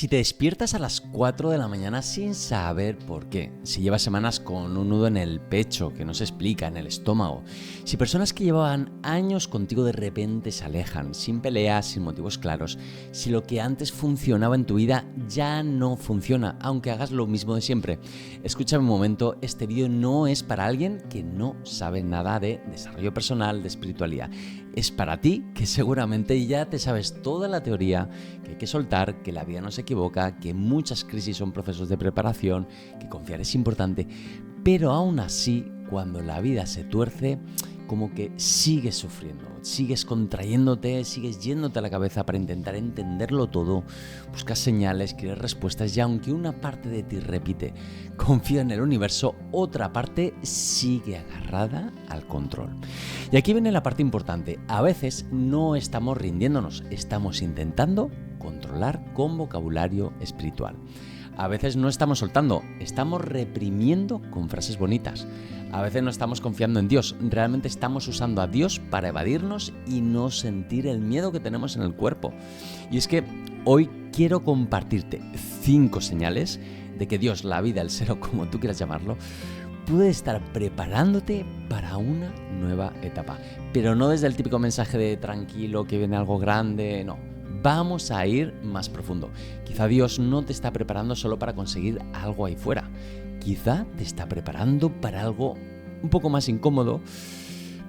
Si te despiertas a las 4 de la mañana sin saber por qué, si llevas semanas con un nudo en el pecho que no se explica, en el estómago, si personas que llevaban años contigo de repente se alejan, sin peleas, sin motivos claros, si lo que antes funcionaba en tu vida ya no funciona, aunque hagas lo mismo de siempre, escúchame un momento, este vídeo no es para alguien que no sabe nada de desarrollo personal, de espiritualidad. Es para ti, que seguramente ya te sabes toda la teoría, que hay que soltar, que la vida no se equivoca, que muchas crisis son procesos de preparación, que confiar es importante, pero aún así, cuando la vida se tuerce, como que sigues sufriendo, sigues contrayéndote, sigues yéndote a la cabeza para intentar entenderlo todo, buscas señales, quieres respuestas y aunque una parte de ti repite, confía en el universo, otra parte sigue agarrada al control. Y aquí viene la parte importante, a veces no estamos rindiéndonos, estamos intentando controlar con vocabulario espiritual. A veces no estamos soltando, estamos reprimiendo con frases bonitas. A veces no estamos confiando en Dios, realmente estamos usando a Dios para evadirnos y no sentir el miedo que tenemos en el cuerpo. Y es que hoy quiero compartirte 5 señales de que Dios, la vida, el ser o como tú quieras llamarlo, puede estar preparándote para una nueva etapa. Pero no desde el típico mensaje de tranquilo, que viene algo grande, no. Vamos a ir más profundo. Quizá Dios no te está preparando solo para conseguir algo ahí fuera. Quizá te está preparando para algo un poco más incómodo,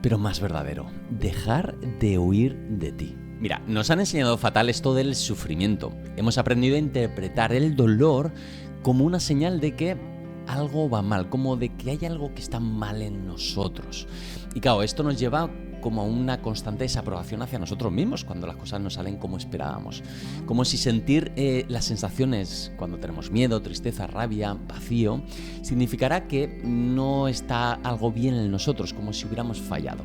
pero más verdadero. Dejar de huir de ti. Mira, nos han enseñado fatal esto del sufrimiento. Hemos aprendido a interpretar el dolor como una señal de que algo va mal, como de que hay algo que está mal en nosotros. Y claro, esto nos lleva como a una constante desaprobación hacia nosotros mismos cuando las cosas no salen como esperábamos. Como si sentir las sensaciones cuando tenemos miedo, tristeza, rabia, vacío, significará que no está algo bien en nosotros, como si hubiéramos fallado.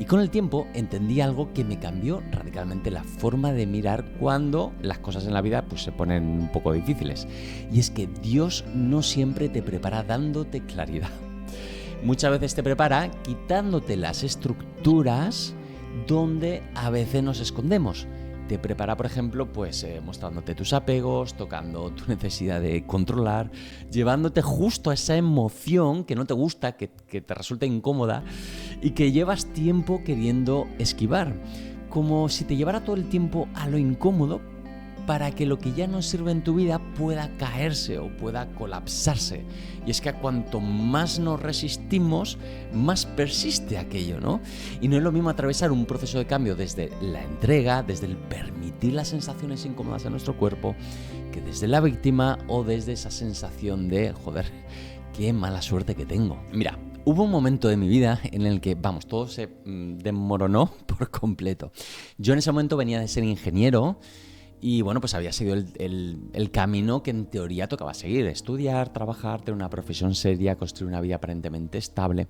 Y con el tiempo entendí algo que me cambió radicalmente la forma de mirar cuando las cosas en la vida pues, se ponen un poco difíciles. Y es que Dios no siempre te prepara dándote claridad. Muchas veces te prepara quitándote las estructuras donde a veces nos escondemos. Te prepara, por ejemplo, pues mostrándote tus apegos, tocando tu necesidad de controlar, llevándote justo a esa emoción que no te gusta, que te resulta incómoda y que llevas tiempo queriendo esquivar. Como si te llevara todo el tiempo a lo incómodo para que lo que ya no sirve en tu vida pueda caerse o pueda colapsarse. Y es que a cuanto más nos resistimos, más persiste aquello, ¿no? Y no es lo mismo atravesar un proceso de cambio desde la entrega, desde el permitir las sensaciones incómodas de nuestro cuerpo, que desde la víctima o desde esa sensación de, joder, qué mala suerte que tengo. Mira, hubo un momento de mi vida en el que, todo se desmoronó por completo. Yo en ese momento venía de ser ingeniero. Y bueno, pues había sido el camino que en teoría tocaba seguir, estudiar, trabajar, tener una profesión seria, construir una vida aparentemente estable.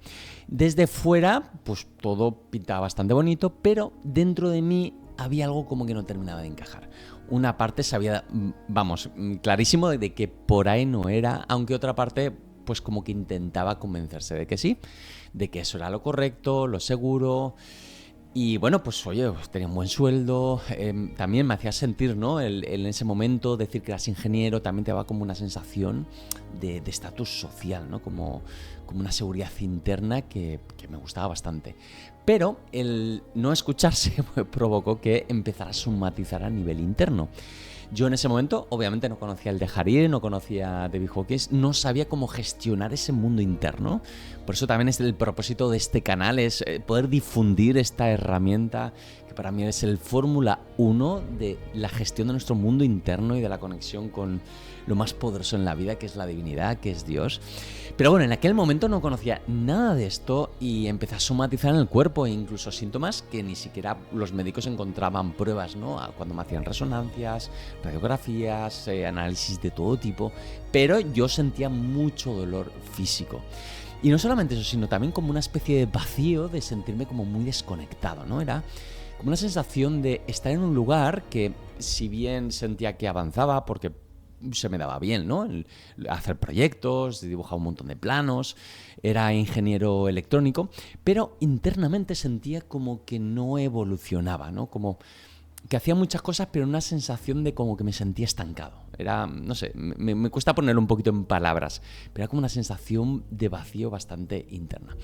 Desde fuera, pues todo pintaba bastante bonito, pero dentro de mí había algo como que no terminaba de encajar. Una parte sabía, clarísimo de que por ahí no era, aunque otra parte pues como que intentaba convencerse de que sí, de que eso era lo correcto, lo seguro. Y bueno, pues oye, tenía un buen sueldo, también me hacía sentir, ¿no? En ese momento decir que eras ingeniero también te daba como una sensación de estatus social, ¿no? Como una seguridad interna que me gustaba bastante. Pero el no escucharse provocó que empezara a somatizar a nivel interno. Yo en ese momento, obviamente, no conocía el dejar ir, no conocía a David Hawkins, no sabía cómo gestionar ese mundo interno. Por eso también es el propósito de este canal, es poder difundir esta herramienta que para mí es el Fórmula 1 de la gestión de nuestro mundo interno y de la conexión con lo más poderoso en la vida, que es la divinidad, que es Dios. Pero bueno, en aquel momento no conocía nada de esto y empecé a somatizar en el cuerpo, incluso síntomas que ni siquiera los médicos encontraban pruebas, ¿no? Cuando me hacían resonancias, radiografías, análisis de todo tipo, pero yo sentía mucho dolor físico. Y no solamente eso, sino también como una especie de vacío, de sentirme como muy desconectado, ¿no? Era como una sensación de estar en un lugar que, si bien sentía que avanzaba, porque se me daba bien, ¿no? Hacer proyectos, dibujar un montón de planos, era ingeniero electrónico, pero internamente sentía como que no evolucionaba, ¿no? Como que hacía muchas cosas, pero una sensación de como que me sentía estancado. Era, no sé, me cuesta ponerlo un poquito en palabras, pero era como una sensación de vacío bastante interna.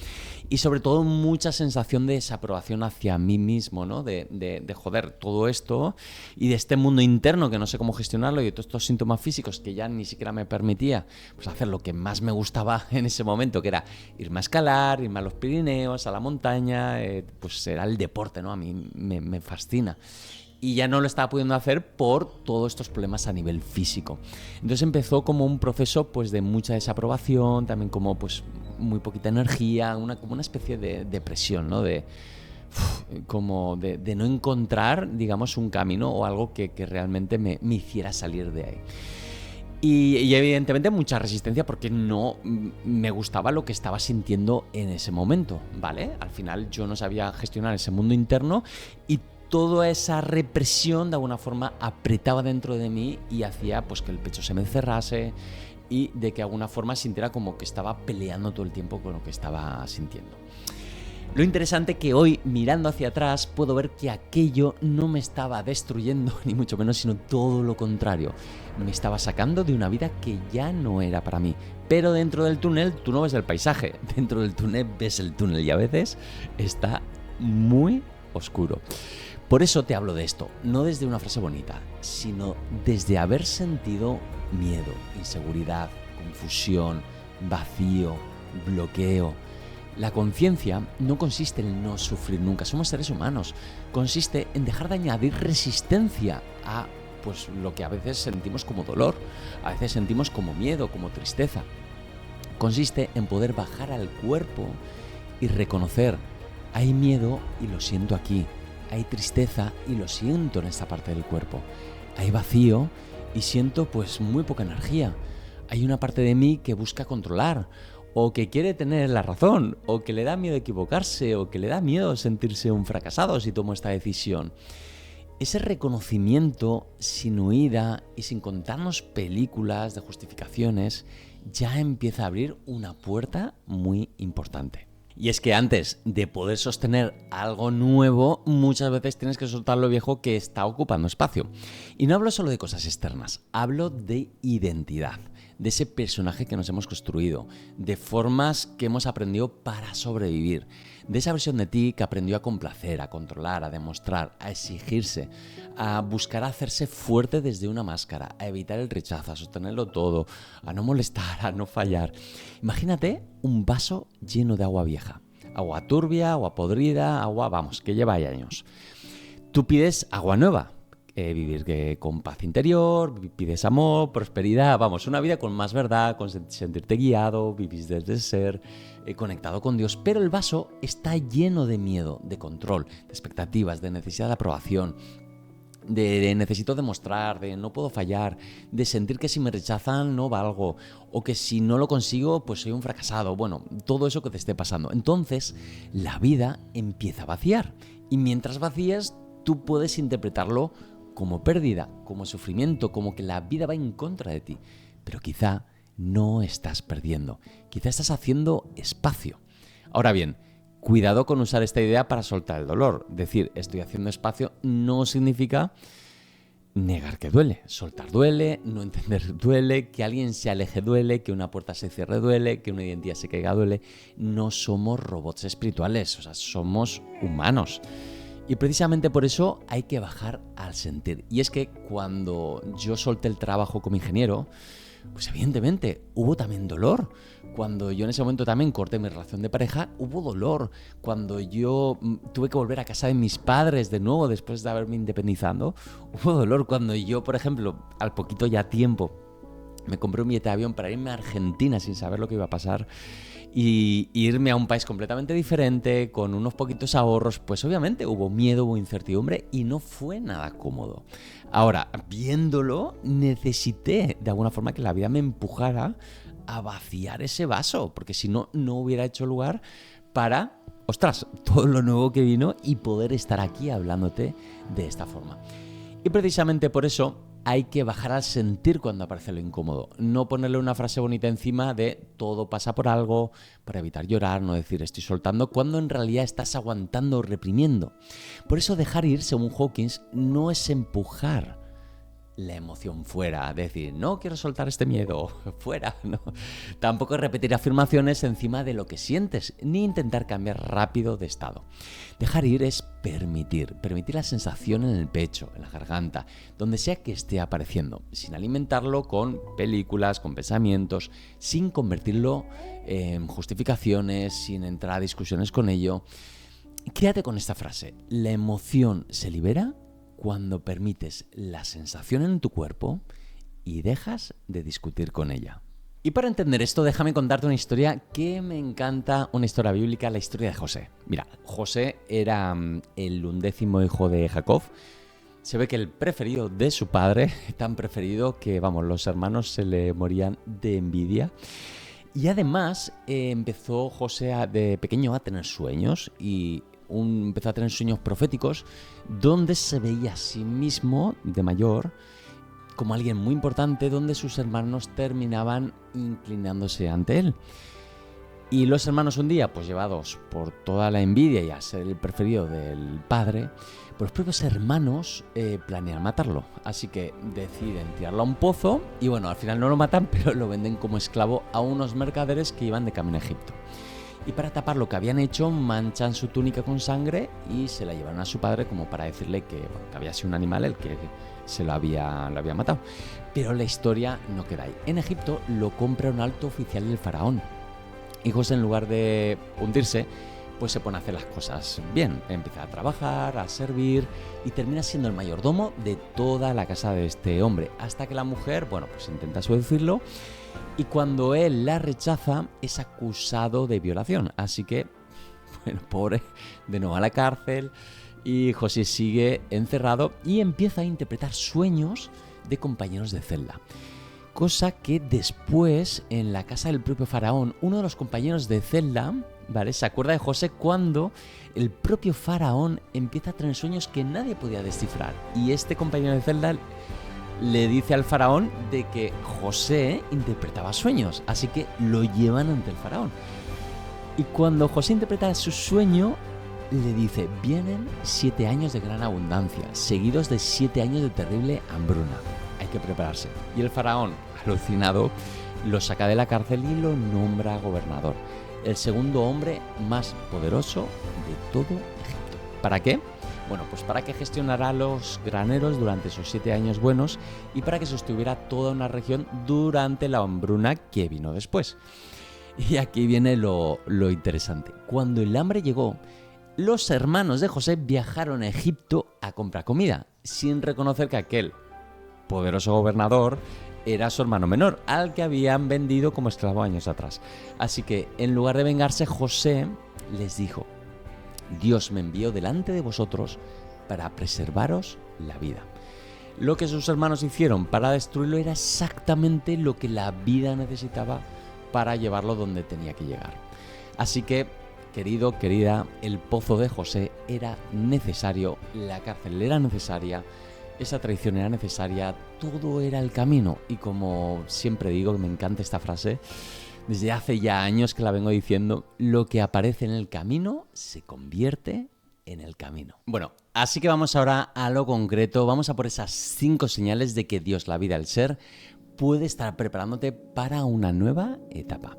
Y sobre todo mucha sensación de desaprobación hacia mí mismo, ¿no? De joder, todo esto y de este mundo interno que no sé cómo gestionarlo y de todos estos síntomas físicos que ya ni siquiera me permitía pues hacer lo que más me gustaba en ese momento, que era irme a escalar, irme a los Pirineos, a la montaña, pues era el deporte, ¿no? A mí me fascina. Y ya no lo estaba pudiendo hacer por todos estos problemas a nivel físico. Entonces empezó como un proceso pues de mucha desaprobación, también como pues muy poquita energía, como una especie de depresión, ¿no? Como de no encontrar, digamos, un camino o algo que realmente me hiciera salir de ahí. Y evidentemente mucha resistencia porque no me gustaba lo que estaba sintiendo en ese momento, ¿vale? Al final yo no sabía gestionar ese mundo interno y toda esa represión de alguna forma apretaba dentro de mí y hacía pues que el pecho se me cerrase y de que de alguna forma sintiera como que estaba peleando todo el tiempo con lo que estaba sintiendo. Lo interesante que hoy, mirando hacia atrás, puedo ver que aquello no me estaba destruyendo, ni mucho menos, sino todo lo contrario. Me estaba sacando de una vida que ya no era para mí. Pero dentro del túnel tú no ves el paisaje, dentro del túnel ves el túnel y a veces está muy oscuro. Por eso te hablo de esto, no desde una frase bonita, sino desde haber sentido miedo, inseguridad, confusión, vacío, bloqueo. La conciencia no consiste en no sufrir nunca, somos seres humanos. Consiste en dejar de añadir resistencia a pues, lo que a veces sentimos como dolor, a veces sentimos como miedo, como tristeza. Consiste en poder bajar al cuerpo y reconocer, hay miedo y lo siento aquí, hay tristeza y lo siento en esta parte del cuerpo, hay vacío y siento pues muy poca energía, hay una parte de mí que busca controlar, o que quiere tener la razón, o que le da miedo equivocarse, o que le da miedo sentirse un fracasado si tomo esta decisión. Ese reconocimiento sin huida y sin contarnos películas de justificaciones ya empieza a abrir una puerta muy importante. Y es que antes de poder sostener algo nuevo, muchas veces tienes que soltar lo viejo que está ocupando espacio. Y no hablo solo de cosas externas, hablo de identidad, de ese personaje que nos hemos construido, de formas que hemos aprendido para sobrevivir, de esa versión de ti que aprendió a complacer, a controlar, a demostrar, a exigirse, a buscar hacerse fuerte desde una máscara, a evitar el rechazo, a sostenerlo todo, a no molestar, a no fallar. Imagínate un vaso lleno de agua vieja, agua turbia, agua podrida, agua, vamos, que lleva años. Tú pides agua nueva. Vivir con paz interior, pides amor, prosperidad, vamos, una vida con más verdad, con sentirte guiado, vivís desde el ser, conectado con Dios, pero el vaso está lleno de miedo, de control, de expectativas, de necesidad de aprobación, de necesito demostrar, de no puedo fallar, de sentir que si me rechazan no valgo, o que si no lo consigo pues soy un fracasado, bueno, todo eso que te esté pasando. Entonces la vida empieza a vaciar y mientras vacías tú puedes interpretarlo como pérdida, como sufrimiento, como que la vida va en contra de ti. Pero quizá no estás perdiendo, quizá estás haciendo espacio. Ahora bien, cuidado con usar esta idea para soltar el dolor. Decir, estoy haciendo espacio no significa negar que duele. Soltar duele, no entender duele, que alguien se aleje duele, que una puerta se cierre duele, que una identidad se caiga duele. No somos robots espirituales, o sea, somos humanos. Y precisamente por eso hay que bajar al sentir. Y es que cuando yo solté el trabajo como ingeniero, pues evidentemente hubo también dolor. Cuando yo en ese momento también corté mi relación de pareja, hubo dolor. Cuando yo tuve que volver a casa de mis padres de nuevo después de haberme independizado, hubo dolor. Cuando yo, por ejemplo, al poquito ya tiempo, me compré un billete de avión para irme a Argentina sin saber lo que iba a pasar y irme a un país completamente diferente, con unos poquitos ahorros, pues obviamente hubo miedo, hubo incertidumbre y no fue nada cómodo. Ahora, viéndolo, necesité de alguna forma que la vida me empujara a vaciar ese vaso, porque si no, no hubiera hecho lugar para, ostras, todo lo nuevo que vino y poder estar aquí hablándote de esta forma. Y precisamente por eso hay que bajar al sentir cuando aparece lo incómodo. No ponerle una frase bonita encima de todo pasa por algo, para evitar llorar, no decir estoy soltando, cuando en realidad estás aguantando o reprimiendo. Por eso dejar ir, según Hawkins, no es empujar, la emoción fuera, decir, no quiero soltar este miedo, fuera, ¿no? Tampoco repetir afirmaciones encima de lo que sientes, ni intentar cambiar rápido de estado. Dejar ir es permitir la sensación en el pecho, en la garganta, donde sea que esté apareciendo, sin alimentarlo con películas, con pensamientos, sin convertirlo en justificaciones, sin entrar a discusiones con ello. Quédate con esta frase, la emoción se libera cuando permites la sensación en tu cuerpo y dejas de discutir con ella. Y para entender esto, déjame contarte una historia que me encanta, una historia bíblica, la historia de José. Mira, José era el 11º hijo de Jacob. Se ve que el preferido de su padre, tan preferido que, los hermanos se le morían de envidia. Y además empezó José de pequeño a tener sueños y empezó a tener sueños proféticos donde se veía a sí mismo de mayor como alguien muy importante, donde sus hermanos terminaban inclinándose ante él. Y los hermanos un día, pues llevados por toda la envidia y a ser el preferido del padre, pues los propios hermanos planean matarlo. Así que deciden tirarlo a un pozo y al final no lo matan, pero lo venden como esclavo a unos mercaderes que iban de camino a Egipto. Y para tapar lo que habían hecho, manchan su túnica con sangre y se la llevaron a su padre como para decirle que había sido un animal el que lo había matado. Pero la historia no queda ahí. En Egipto lo compra un alto oficial del faraón. Y José, en lugar de hundirse, pues se pone a hacer las cosas bien. Empieza a trabajar, a servir y termina siendo el mayordomo de toda la casa de este hombre. Hasta que la mujer, pues intenta seducirlo. Y cuando él la rechaza, es acusado de violación. Así que, pobre, de nuevo a la cárcel. Y José sigue encerrado y empieza a interpretar sueños de compañeros de celda. Cosa que después, en la casa del propio faraón, uno de los compañeros de celda, se acuerda de José cuando el propio faraón empieza a tener sueños que nadie podía descifrar. Y este compañero de celda le dice al faraón de que José interpretaba sueños, así que lo llevan ante el faraón. Y cuando José interpreta su sueño, le dice, vienen 7 años de gran abundancia, seguidos de 7 años de terrible hambruna. Hay que prepararse. Y el faraón, alucinado, lo saca de la cárcel y lo nombra gobernador, el segundo hombre más poderoso de todo Egipto. ¿Para qué? Pues para que gestionara los graneros durante esos 7 años buenos y para que sostuviera toda una región durante la hambruna que vino después. Y aquí viene lo interesante. Cuando el hambre llegó, los hermanos de José viajaron a Egipto a comprar comida, sin reconocer que aquel poderoso gobernador era su hermano menor, al que habían vendido como esclavo años atrás. Así que, en lugar de vengarse, José les dijo, Dios me envió delante de vosotros para preservaros la vida. Lo que sus hermanos hicieron para destruirlo era exactamente lo que la vida necesitaba para llevarlo donde tenía que llegar. Así que, querido, querida, el pozo de José era necesario, la cárcel era necesaria, esa traición era necesaria, todo era el camino. Y como siempre digo, que me encanta esta frase, desde hace ya años que la vengo diciendo, lo que aparece en el camino se convierte en el camino. Así que vamos ahora a lo concreto, vamos a por esas 5 señales de que Dios, la vida, el ser, puede estar preparándote para una nueva etapa.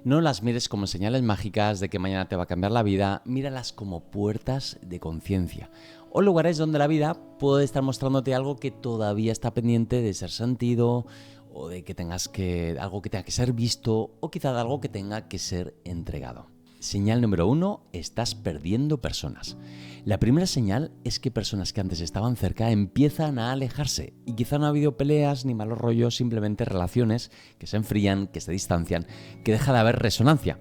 No las mires como señales mágicas de que mañana te va a cambiar la vida, míralas como puertas de conciencia o lugares donde la vida puede estar mostrándote algo que todavía está pendiente de ser sentido o de que algo que tenga que ser visto o quizá de algo que tenga que ser entregado. Señal número 1, estás perdiendo personas. La primera señal es que personas que antes estaban cerca empiezan a alejarse y quizá no ha habido peleas ni malos rollos, simplemente relaciones que se enfrían, que se distancian, que deja de haber resonancia.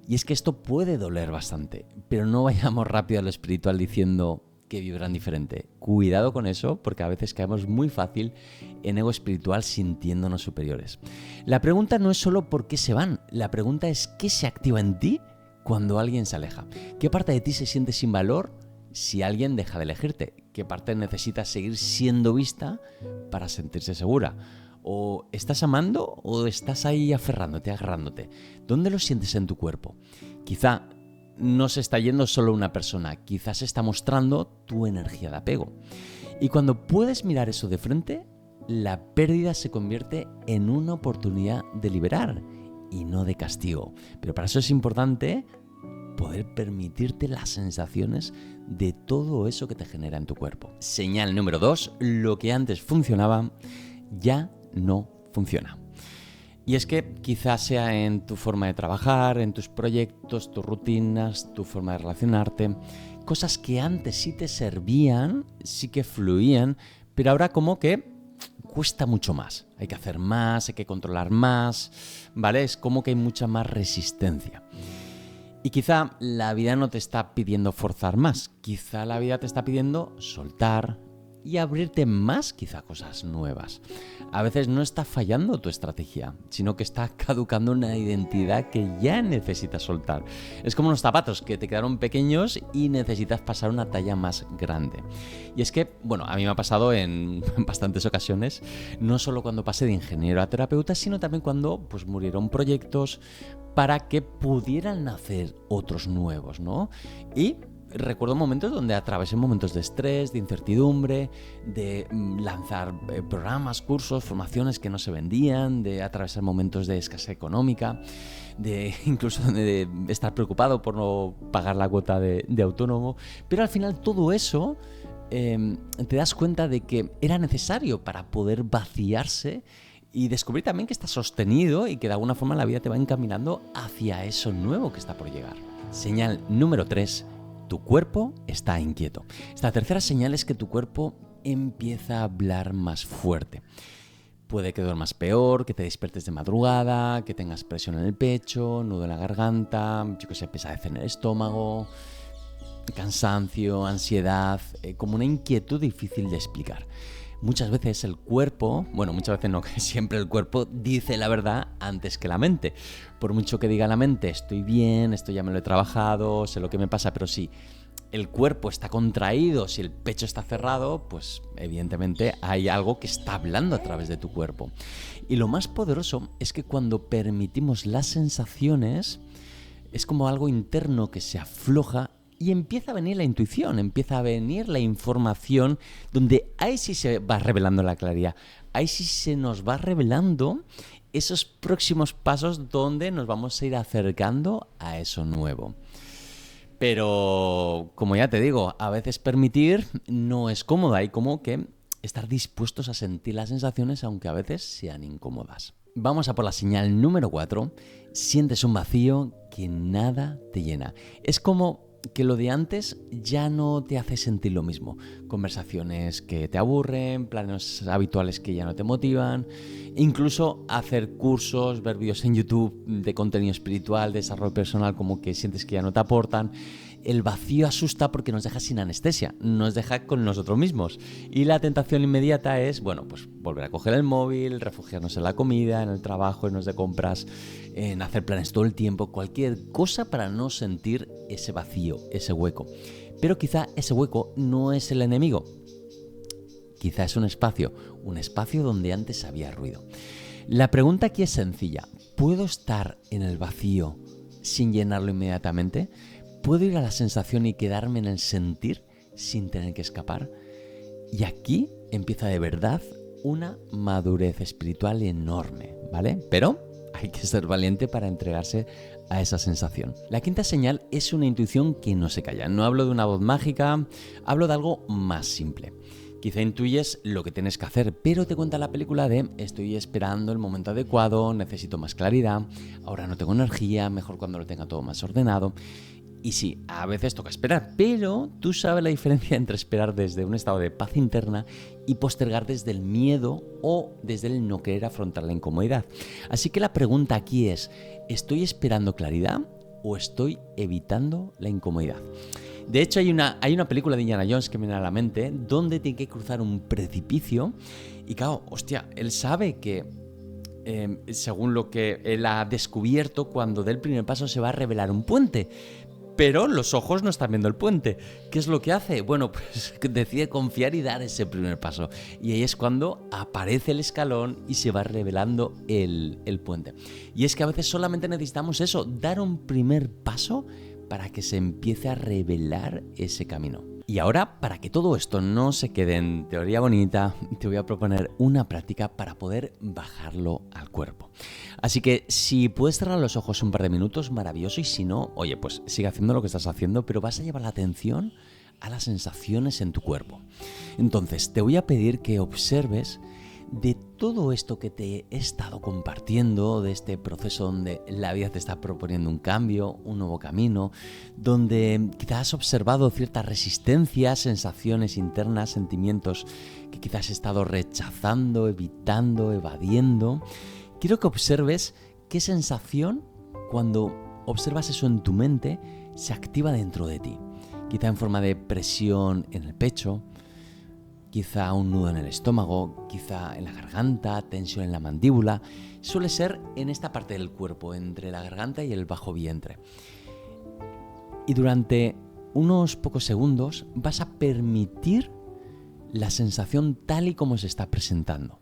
Y es que esto puede doler bastante, pero no vayamos rápido a lo espiritual diciendo que vibran diferente. Cuidado con eso, porque a veces caemos muy fácil en ego espiritual sintiéndonos superiores. La pregunta no es solo por qué se van, la pregunta es qué se activa en ti cuando alguien se aleja. ¿Qué parte de ti se siente sin valor si alguien deja de elegirte? ¿Qué parte necesitas seguir siendo vista para sentirse segura? ¿O estás amando o estás ahí aferrándote, agarrándote? ¿Dónde lo sientes en tu cuerpo? Quizá no se está yendo solo una persona, quizás se está mostrando tu energía de apego. Y cuando puedes mirar eso de frente, la pérdida se convierte en una oportunidad de liberar y no de castigo. Pero para eso es importante poder permitirte las sensaciones de todo eso que te genera en tu cuerpo. Señal número 2, lo que antes funcionaba ya no funciona. Y es que quizás sea en tu forma de trabajar, en tus proyectos, tus rutinas, tu forma de relacionarte, cosas que antes sí te servían, sí que fluían, pero ahora como que cuesta mucho más. Hay que hacer más, hay que controlar más, ¿vale? Es como que hay mucha más resistencia. Y quizá la vida no te está pidiendo forzar más, quizá la vida te está pidiendo soltar y abrirte más quizá cosas nuevas. A veces no está fallando tu estrategia, sino que está caducando una identidad que ya necesitas soltar. Es como los zapatos que te quedaron pequeños y necesitas pasar una talla más grande. Y es que, bueno, a mí me ha pasado en bastantes ocasiones, no solo cuando pasé de ingeniero a terapeuta, sino también cuando pues, murieron proyectos para que pudieran nacer otros nuevos, ¿no? Y recuerdo momentos donde atravesé momentos de estrés, de incertidumbre, de lanzar programas, cursos, formaciones que no se vendían, de atravesar momentos de escasez económica, de incluso de estar preocupado por no pagar la cuota de autónomo. Pero al final todo eso te das cuenta de que era necesario para poder vaciarse y descubrir también que está sostenido y que de alguna forma la vida te va encaminando hacia eso nuevo que está por llegar. Señal número 3. Tu cuerpo está inquieto. Esta tercera señal es que tu cuerpo empieza a hablar más fuerte. Puede que duermas peor, que te despiertes de madrugada, que tengas presión en el pecho, nudo en la garganta, pesadez en el estómago, cansancio, ansiedad, como una inquietud difícil de explicar. Muchas veces el cuerpo, muchas veces no, que siempre el cuerpo dice la verdad antes que la mente. Por mucho que diga la mente, estoy bien, esto ya me lo he trabajado, sé lo que me pasa, pero si el cuerpo está contraído, si el pecho está cerrado, pues evidentemente hay algo que está hablando a través de tu cuerpo. Y lo más poderoso es que cuando permitimos las sensaciones, es como algo interno que se afloja y empieza a venir la intuición, empieza a venir la información donde ahí sí se va revelando la claridad, ahí sí se nos va revelando esos próximos pasos donde nos vamos a ir acercando a eso nuevo. Pero, como ya te digo, a veces permitir no es cómodo, hay como que estar dispuestos a sentir las sensaciones aunque a veces sean incómodas. Vamos a por la señal número 4, sientes un vacío que nada te llena. Es como que lo de antes ya no te hace sentir lo mismo. Conversaciones que te aburren, planes habituales que ya no te motivan, incluso hacer cursos, ver vídeos en YouTube de contenido espiritual, desarrollo personal, como que sientes que ya no te aportan. El vacío asusta porque nos deja sin anestesia, nos deja con nosotros mismos. Y la tentación inmediata es, pues volver a coger el móvil, refugiarnos en la comida, en el trabajo, irnos de compras, en hacer planes todo el tiempo, cualquier cosa para no sentir ese vacío, ese hueco. Pero quizá ese hueco no es el enemigo. Quizá es un espacio donde antes había ruido. La pregunta aquí es sencilla. ¿Puedo estar en el vacío sin llenarlo inmediatamente? ¿Puedo ir a la sensación y quedarme en el sentir sin tener que escapar? Y aquí empieza de verdad una madurez espiritual enorme, ¿vale? Pero hay que ser valiente para entregarse a esa sensación. La quinta señal es una intuición que no se calla. No hablo de una voz mágica, hablo de algo más simple. Quizá intuyes lo que tienes que hacer, pero te cuenta la película de estoy esperando el momento adecuado, necesito más claridad, ahora no tengo energía, mejor cuando lo tenga todo más ordenado. Y sí, a veces toca esperar, pero tú sabes la diferencia entre esperar desde un estado de paz interna y postergar desde el miedo o desde el no querer afrontar la incomodidad. Así que la pregunta aquí es, ¿estoy esperando claridad o estoy evitando la incomodidad? De hecho, hay una película de Indiana Jones que me viene a la mente donde tiene que cruzar un precipicio y claro, él sabe que según lo que él ha descubierto, cuando dé el primer paso se va a revelar un puente. Pero los ojos no están viendo el puente. ¿Qué es lo que hace? Pues decide confiar y dar ese primer paso. Y ahí es cuando aparece el escalón y se va revelando el puente. Y es que a veces solamente necesitamos eso, dar un primer paso para que se empiece a revelar ese camino. Y ahora, para que todo esto no se quede en teoría bonita, te voy a proponer una práctica para poder bajarlo al cuerpo. Así que si puedes cerrar los ojos un par de minutos, maravilloso, y si no, oye, pues sigue haciendo lo que estás haciendo, pero vas a llevar la atención a las sensaciones en tu cuerpo. Entonces, te voy a pedir que observes de todo esto que te he estado compartiendo, de este proceso donde la vida te está proponiendo un cambio, un nuevo camino, donde quizás has observado ciertas resistencias, sensaciones internas, sentimientos que quizás has estado rechazando, evitando, evadiendo. Quiero que observes qué sensación, cuando observas eso en tu mente, se activa dentro de ti. Quizá en forma de presión en el pecho, quizá un nudo en el estómago, quizá en la garganta, tensión en la mandíbula. Suele ser en esta parte del cuerpo, entre la garganta y el bajo vientre. Y durante unos pocos segundos vas a permitir la sensación tal y como se está presentando.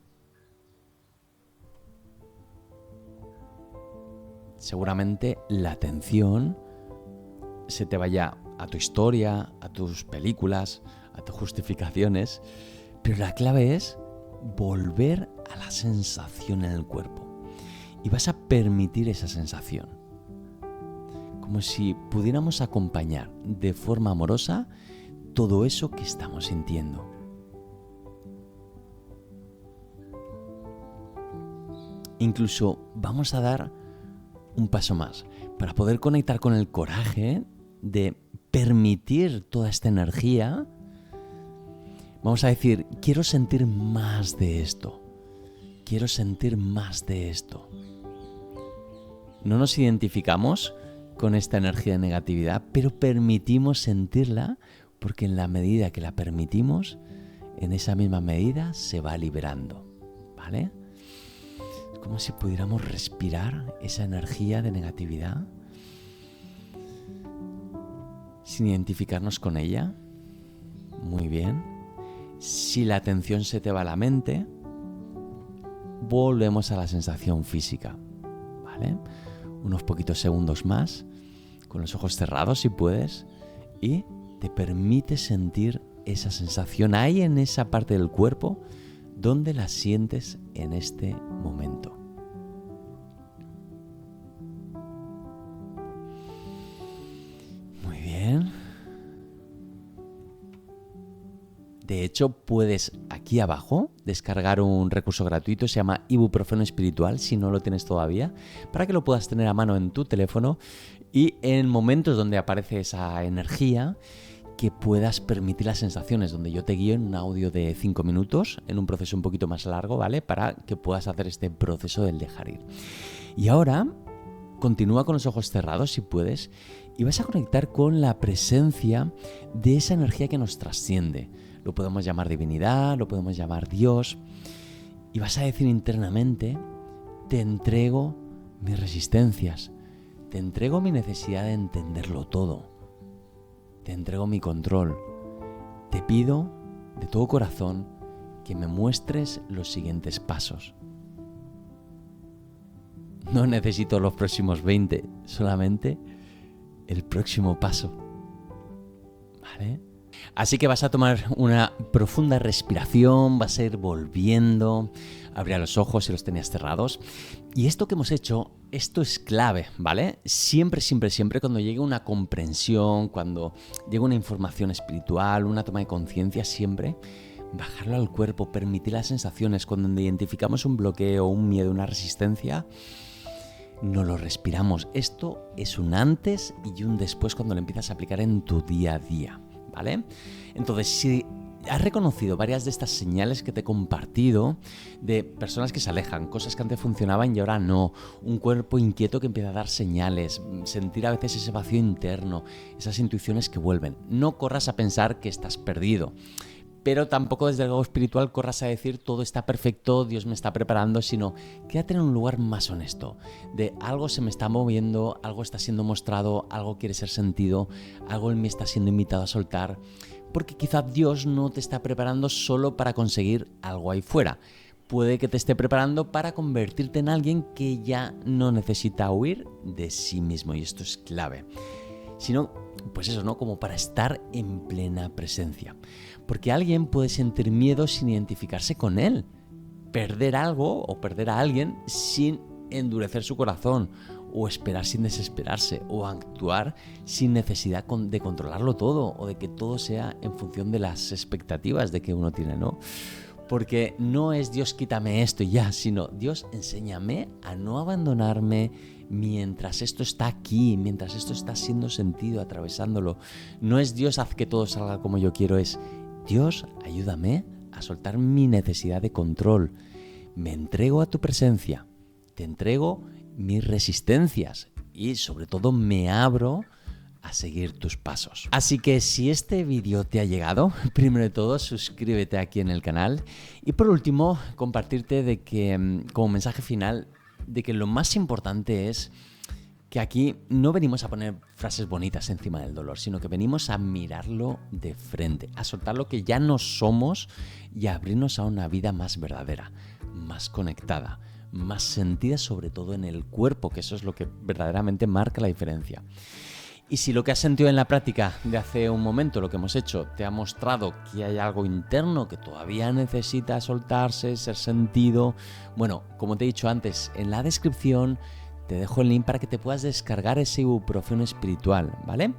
Seguramente la atención se te vaya a tu historia, a tus películas, a tus justificaciones, pero la clave es volver a la sensación en el cuerpo. Y vas a permitir esa sensación. Como si pudiéramos acompañar de forma amorosa todo eso que estamos sintiendo. Incluso vamos a dar un paso más para poder conectar con el coraje de permitir toda esta energía. Vamos a decir, quiero sentir más de esto. Quiero sentir más de esto. No nos identificamos con esta energía de negatividad, pero permitimos sentirla, porque en la medida que la permitimos, en esa misma medida se va liberando, ¿vale? Es como si pudiéramos respirar esa energía de negatividad sin identificarnos con ella. Muy bien. Si la atención se te va a la mente, volvemos a la sensación física, ¿vale? Unos poquitos segundos más, con los ojos cerrados si puedes, y te permite sentir esa sensación ahí en esa parte del cuerpo donde la sientes en este momento. Muy bien. De hecho, puedes aquí abajo descargar un recurso gratuito, se llama Ibuprofeno Espiritual, si no lo tienes todavía, para que lo puedas tener a mano en tu teléfono y en momentos donde aparece esa energía, que puedas permitir las sensaciones, donde yo te guío en un audio de 5 minutos, en un proceso un poquito más largo, ¿vale? Para que puedas hacer este proceso del dejar ir. Y ahora, continúa con los ojos cerrados si puedes, y vas a conectar con la presencia de esa energía que nos trasciende. Lo podemos llamar divinidad, lo podemos llamar Dios. Y vas a decir internamente, te entrego mis resistencias, te entrego mi necesidad de entenderlo todo, te entrego mi control. Te pido de todo corazón que me muestres los siguientes pasos. No necesito los próximos 20, solamente el próximo paso. ¿Vale? Así que vas a tomar una profunda respiración, vas a ir volviendo, abrir los ojos si los tenías cerrados. Y esto que hemos hecho, esto es clave, ¿vale? Siempre cuando llegue una comprensión, cuando llegue una información espiritual, una toma de conciencia, siempre bajarlo al cuerpo, permitir las sensaciones. Cuando identificamos un bloqueo, un miedo, una resistencia, no lo respiramos. Esto es un antes y un después cuando lo empiezas a aplicar en tu día a día, ¿vale? Entonces, si has reconocido varias de estas señales que te he compartido, de personas que se alejan, cosas que antes funcionaban y ahora no, un cuerpo inquieto que empieza a dar señales, sentir a veces ese vacío interno, esas intuiciones que vuelven, no corras a pensar que estás perdido. Pero tampoco desde el lado espiritual corras a decir todo está perfecto, Dios me está preparando, sino quédate en un lugar más honesto, de algo se me está moviendo, algo está siendo mostrado, algo quiere ser sentido, algo en mí está siendo invitado a soltar, porque quizá Dios no te está preparando solo para conseguir algo ahí fuera. Puede que te esté preparando para convertirte en alguien que ya no necesita huir de sí mismo, y esto es clave. Sino pues eso, ¿no? Como para estar en plena presencia. Porque alguien puede sentir miedo sin identificarse con él. Perder algo o perder a alguien sin endurecer su corazón, o esperar sin desesperarse, o actuar sin necesidad de controlarlo todo, o de que todo sea en función de las expectativas de que uno tiene, ¿no? Porque no es Dios quítame esto y ya, sino Dios enséñame a no abandonarme mientras esto está aquí, mientras esto está siendo sentido, atravesándolo. No es Dios haz que todo salga como yo quiero, es Dios ayúdame a soltar mi necesidad de control. Me entrego a tu presencia, te entrego mis resistencias y sobre todo me abro a seguir tus pasos. Así que si este vídeo te ha llegado, primero de todo suscríbete aquí en el canal y por último compartirte de que como mensaje final de que lo más importante es que aquí no venimos a poner frases bonitas encima del dolor, sino que venimos a mirarlo de frente, a soltar lo que ya no somos y a abrirnos a una vida más verdadera, más conectada, más sentida sobre todo en el cuerpo, que eso es lo que verdaderamente marca la diferencia. Y si lo que has sentido en la práctica de hace un momento, lo que hemos hecho, te ha mostrado que hay algo interno que todavía necesita soltarse, ser sentido, bueno, como te he dicho antes, en la descripción te dejo el link para que te puedas descargar ese ibuprofeno espiritual, ¿vale?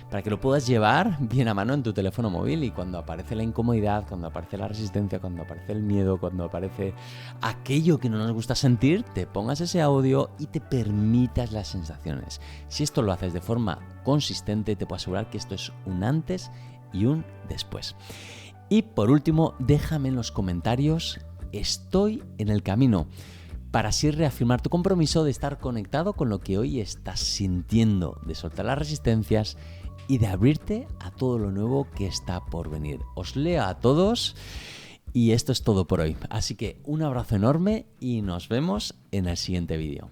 Para que lo puedas llevar bien a mano en tu teléfono móvil y cuando aparece la incomodidad, cuando aparece la resistencia, cuando aparece el miedo, cuando aparece aquello que no nos gusta sentir, te pongas ese audio y te permitas las sensaciones. Si esto lo haces de forma consistente, te puedo asegurar que esto es un antes y un después. Y por último, déjame en los comentarios, estoy en el camino, para así reafirmar tu compromiso de estar conectado con lo que hoy estás sintiendo, de soltar las resistencias y de abrirte a todo lo nuevo que está por venir. Os leo a todos y esto es todo por hoy. Así que un abrazo enorme y nos vemos en el siguiente vídeo.